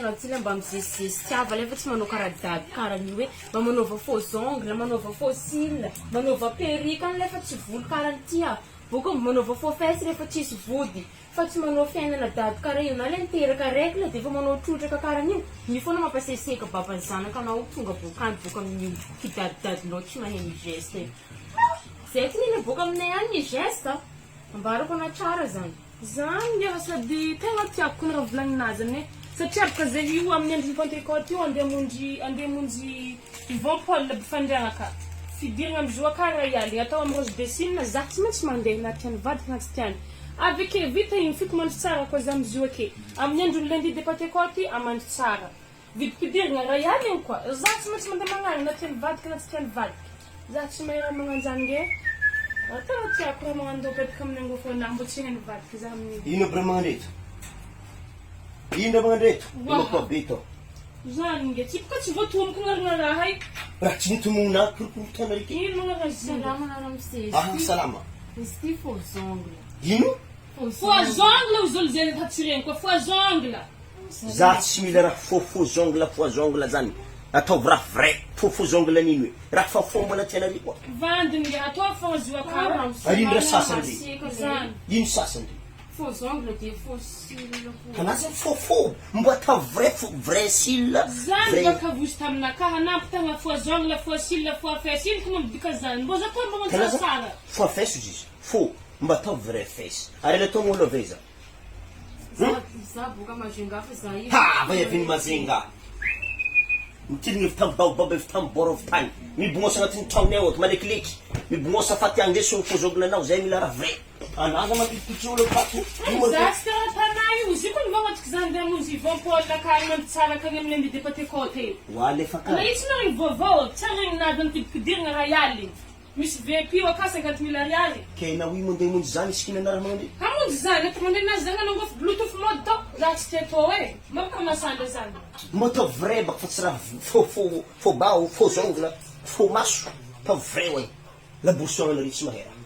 anao tsy mba mizesizesy tiava lefa tsy manao karadady karany hoe mba manaova faux ongle manaova faux cils manaova perruque any lefa tsy volo karany tia boka manaova faux fesy refa tsisy vody fa tsy manao fiainana dady kara io na le miteraka règle de fa manao trotraka karany io ny foana mampaseseka babany zanaka anao tonga bokany boka amin'ny kidadidadinao tsy maneno geste zay ty nina boka aminay any ny geste ambarako ana tsara zany zany ngefa sady tegna tiako ny raha volagninazy any satria baka zay io amin'ny andro Pentecôte io andeha monjy Paul bifandrianaka fidirana am'zoa kara ialy atao amin'ny rose besine za tsy maintsy mandeha naty any vadika anaty tiany aveke vita iny fiko mandry tsara koa za am'zo ake amin'ny andro lundi de Pentecôte amandry tsara vidim-pidirana raha ialy iny koa za tsy maintsy mandeha magnano naty any vadika anaty tiany vadika za tsy mahay raha magnanjany nge tegna tiako raha magnano dopetaka amin'ny angofona mbo tsy hainy vadika za amin'ny ino aby raha magnandreto ino raha magnandreto ino beto zany nge tsy boka tsy voatomoko gnarina raha io raha tsy nitomona korokorotana raiky ino magnara salama nara misesy salama izy ty faux ongle ino faux ongle ozolo zay tatsireny koa faux ongle za tsy mila raha faux ongle zany ataovy raha vrai faux ongle nino hoe raha fa fomba tiana ry koa vandiny nge atao fogna zoa kara arino raha sasany zany ino sasany faux ongle de faux cils kanazy faux mbo atao vrai cils zany baka vozy taminaka hanampy tagna faux ongle faux cils faux fesy ino koa mambodika zany mbo za koa mba manjara sara faux fesy izy faux mba atao vrai fesy ary la atao olo aveza za boka mazengafa za io ha vayaviny mazenga mitidina vitambaobaba vitambora vitany mibognosa agnatin'ny tragnony ao malekileky mibognosa faty andesony faux ongle anao zay mila raha vrai anaza matipitry olo akato za tsy tena tanà io izy koa nivagnatiky zany de monzy Paul kary mandy tsara kany amin'ny lundi de Pentecôte oalefa ka itsy nariny vaovao tsara ninady nitipidirana raha ialy misy VIP aka 50 000 ariary kena oi mandeha monjy zany isika inana raha magnandre hamonjy zany ata mandeha nazy zany anangofo bluetooth mode tao za tsy tia atao e maka masandra zany mbo atao vrai baka fa tsy raha faux bao faux ongle faux maso atao vrai oe la boussole ry tsy mahera